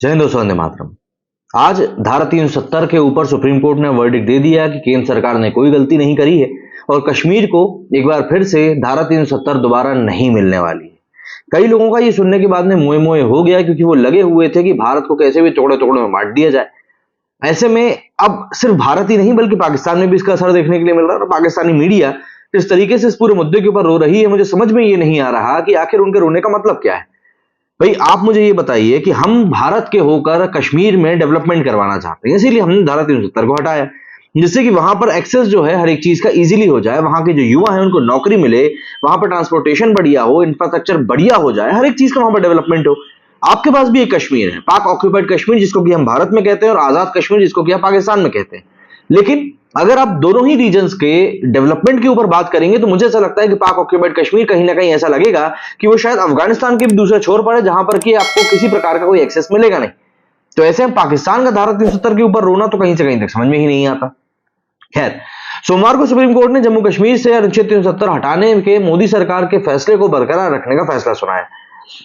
जय हिंद दोस्तों, वंदे मातरम। आज धारा 370 के ऊपर सुप्रीम कोर्ट ने वर्डिक्ट दे दिया कि केंद्र सरकार ने कोई गलती नहीं करी है और कश्मीर को एक बार फिर से धारा 370 दोबारा नहीं मिलने वाली है। कई लोगों का ये सुनने के बाद में मोए मोए हो गया, क्योंकि वो लगे हुए थे कि भारत को कैसे भी टुकड़े टुकड़े में बांट दिया जाए। ऐसे में अब सिर्फ भारत ही नहीं बल्कि पाकिस्तान में भी इसका असर देखने के लिए मिल रहा है। और पाकिस्तानी मीडिया जिस तरीके से इस पूरे मुद्दे के ऊपर रो रही है, मुझे समझ में ये नहीं आ रहा कि आखिर उनके रोने का मतलब क्या है। भाई, आप मुझे ये बताइए कि हम भारत के होकर कश्मीर में डेवलपमेंट करवाना चाहते हैं, इसीलिए हमने धारा 370 को हटाया, जिससे कि वहां पर एक्सेस जो है हर एक चीज का इजीली हो जाए, वहां के जो युवा है उनको नौकरी मिले, वहां पर ट्रांसपोर्टेशन बढ़िया हो, इंफ्रास्ट्रक्चर बढ़िया हो जाए, हर एक चीज का वहां पर डेवलपमेंट हो। आपके पास भी एक कश्मीर है, पाक ऑक्यूपाइड कश्मीर जिसको कि हम भारत में कहते हैं, और आजाद कश्मीर जिसको कि हम पाकिस्तान में कहते हैं। लेकिन अगर आप दोनों ही रीजन्स के डेवलपमेंट के ऊपर बात करेंगे तो मुझे ऐसा लगता है कि पाक ऑक्यूपाइड कश्मीर कहीं ना कहीं ऐसा लगेगा कि वो शायद अफगानिस्तान के भी दूसरे छोर पर है, जहां पर कि आपको किसी प्रकार का कोई एक्सेस मिलेगा नहीं। तो ऐसे में पाकिस्तान का धारा 370 के ऊपर रोना तो कहीं से कहीं तक समझ में ही नहीं आता। खैर, सोमवार को सुप्रीम कोर्ट ने जम्मू कश्मीर से अनुच्छेद 370 हटाने के मोदी सरकार के फैसले को बरकरार रखने का फैसला सुनाया।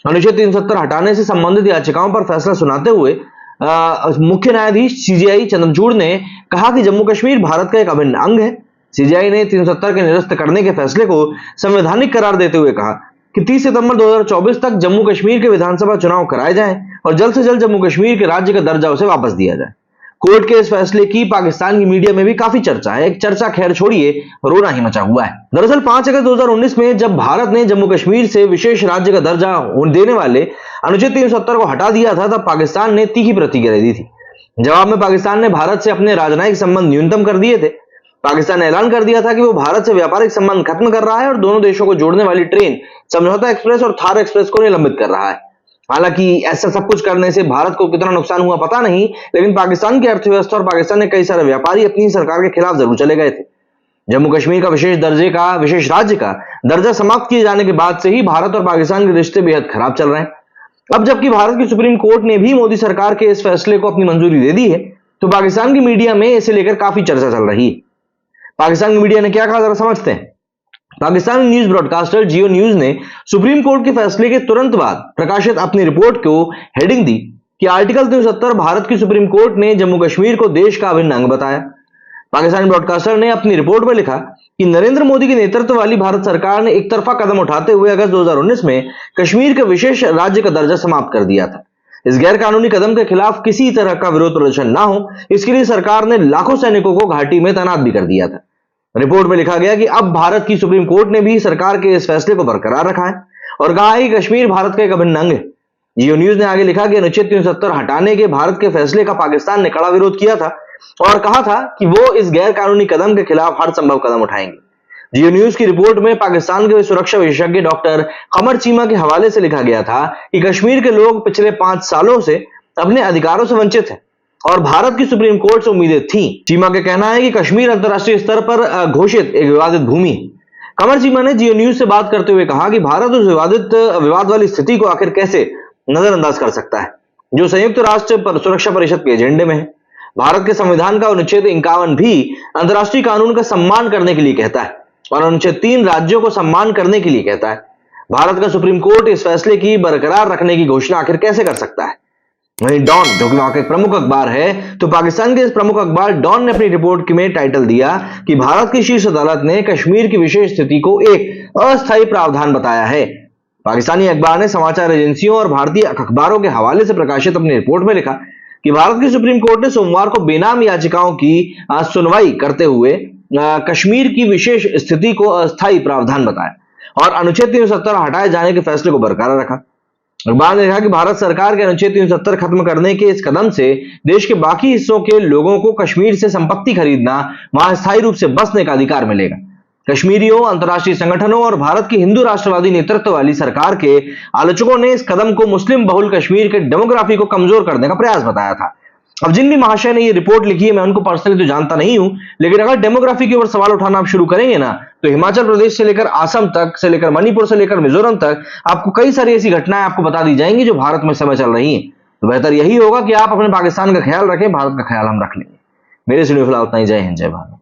अनुच्छेद 370 हटाने से संबंधित याचिकाओं पर फैसला सुनाते हुए मुख्य न्यायाधीश सीजेआई चंद्रचूड़ ने कहा कि जम्मू कश्मीर भारत का एक अभिन्न अंग है। सीजेआई ने 370 के निरस्त करने के फैसले को संवैधानिक करार देते हुए कहा कि 30 सितंबर 2024 तक जम्मू कश्मीर के विधानसभा चुनाव कराए जाएं और जल्द से जल्द जम्मू कश्मीर के राज्य का दर्जा उसे वापस दिया जाए। कोर्ट के इस फैसले की पाकिस्तान की मीडिया में भी काफी चर्चा है। एक चर्चा खैर छोड़िए, रोना ही मचा हुआ है। दरअसल 5 अगस्त 2019 में जब भारत ने जम्मू कश्मीर से विशेष राज्य का दर्जा देने वाले अनुच्छेद 370 को हटा दिया था, तब पाकिस्तान ने तीखी प्रतिक्रिया दी थी। जवाब में पाकिस्तान ने भारत से अपने राजनयिक संबंध न्यूनतम कर दिए थे। पाकिस्तान ने ऐलान कर दिया था कि वो भारत से व्यापारिक संबंध खत्म कर रहा है और दोनों देशों को जोड़ने वाली ट्रेन समझौता एक्सप्रेस और थार एक्सप्रेस को निलंबित कर रहा है। हालांकि ऐसा सब कुछ करने से भारत को कितना नुकसान हुआ पता नहीं, लेकिन पाकिस्तान की अर्थव्यवस्था और पाकिस्तान के कई सारे व्यापारी अपनी सरकार के खिलाफ जरूर चले गए थे। जम्मू कश्मीर का विशेष राज्य का दर्जा समाप्त किए जाने के बाद से ही भारत और पाकिस्तान के रिश्ते बेहद खराब चल रहे हैं। अब जबकि भारत की सुप्रीम कोर्ट ने भी मोदी सरकार के इस फैसले को अपनी मंजूरी दे दी है, तो पाकिस्तान की मीडिया में इसे लेकर काफी चर्चा चल रही है। पाकिस्तान की मीडिया ने क्या कहा, जरा समझते हैं। पाकिस्तानी न्यूज ब्रॉडकास्टर जियो न्यूज ने सुप्रीम कोर्ट के फैसले के तुरंत बाद प्रकाशित अपनी रिपोर्ट को हेडिंग दी कि आर्टिकल 370 भारत की सुप्रीम कोर्ट ने जम्मू कश्मीर को देश का अभिन्न अंग बताया। पाकिस्तानी ब्रॉडकास्टर ने अपनी रिपोर्ट में लिखा कि नरेंद्र मोदी के नेतृत्व वाली भारत सरकार ने एक तरफा कदम उठाते हुए अगस्त 2019 में कश्मीर के विशेष राज्य का दर्जा समाप्त कर दिया था। इस गैर कानूनी कदम के खिलाफ किसी तरह का विरोध प्रदर्शन ना हो, इसके लिए सरकार ने लाखों सैनिकों को घाटी में तैनात भी कर दिया था। रिपोर्ट में लिखा गया कि अब भारत की सुप्रीम कोर्ट ने भी सरकार के इस फैसले को बरकरार रखा है और कहा है कि कश्मीर भारत का एक अभिन्न अंग है। जियो न्यूज ने आगे लिखा कि अनुच्छेद 370 हटाने के भारत के फैसले का पाकिस्तान ने कड़ा विरोध किया था और कहा था कि वो इस गैर कानूनी कदम के खिलाफ हर संभव कदम उठाएंगे। जियो न्यूज की रिपोर्ट में पाकिस्तान के सुरक्षा विशेषज्ञ डॉक्टर कमर चीमा के हवाले से लिखा गया था कि कश्मीर के लोग पिछले 5 सालों से अपने अधिकारों से वंचित हैं और भारत की सुप्रीम कोर्ट से उम्मीदें थीं। चीमा का कहना है कि कश्मीर अंतर्राष्ट्रीय स्तर पर घोषित एक विवादित भूमि है। कमर चीमा ने जियो न्यूज से बात करते हुए कहा कि भारत उस विवाद वाली स्थिति को आखिर कैसे नजरअंदाज कर सकता है जो संयुक्त राष्ट्र सुरक्षा परिषद के एजेंडे में है। भारत के संविधान का अनुच्छेद 51 भी अंतर्राष्ट्रीय कानून का सम्मान करने के लिए कहता है और अनुच्छेद 3 राज्यों को सम्मान करने के लिए कहता है। भारत का सुप्रीम कोर्ट इस फैसले की बरकरार रखने की घोषणा आखिर कैसे कर सकता है। वहीं डॉन, जो कि वहां का एक प्रमुख अखबार है, तो पाकिस्तान के इस प्रमुख अखबार डॉन ने अपनी रिपोर्ट में टाइटल दिया कि भारत की शीर्ष अदालत ने कश्मीर की विशेष स्थिति को एक अस्थायी प्रावधान बताया है। पाकिस्तानी अखबार ने समाचार एजेंसियों और भारतीय अखबारों के हवाले से प्रकाशित अपनी रिपोर्ट में लिखा कि भारत की सुप्रीम कोर्ट ने सोमवार को बेनाम याचिकाओं की सुनवाई करते हुए कश्मीर की विशेष स्थिति को अस्थायी प्रावधान बताया और अनुच्छेद 370 हटाए जाने के फैसले को बरकरार रखा। अखबार ने कहा कि भारत सरकार के अनुच्छेद 370 खत्म करने के इस कदम से देश के बाकी हिस्सों के लोगों को कश्मीर से संपत्ति खरीदना, वहां स्थायी रूप से बसने का अधिकार मिलेगा। कश्मीरियों, अंतर्राष्ट्रीय संगठनों और भारत की हिंदू राष्ट्रवादी नेतृत्व वाली सरकार के आलोचकों ने इस कदम को मुस्लिम बहुल कश्मीर के डेमोग्राफी को कमजोर करने का प्रयास बताया था। अब जिन भी महाशय ने ये रिपोर्ट लिखी है, मैं उनको पर्सनली तो जानता नहीं हूं, लेकिन अगर डेमोग्राफी के ऊपर सवाल उठाना आप शुरू करेंगे ना, तो हिमाचल प्रदेश से लेकर असम तक, से लेकर मणिपुर से लेकर मिजोरम तक आपको कई सारी ऐसी घटनाएं आपको बता दी जाएंगी जो भारत में समय चल रही हैं। तो बेहतर यही होगा कि आप अपने पाकिस्तान का ख्याल रखें, भारत का ख्याल हम रख लेंगे। मेरे से फिलहाल उतना ही। जय हिंद, जय भारत।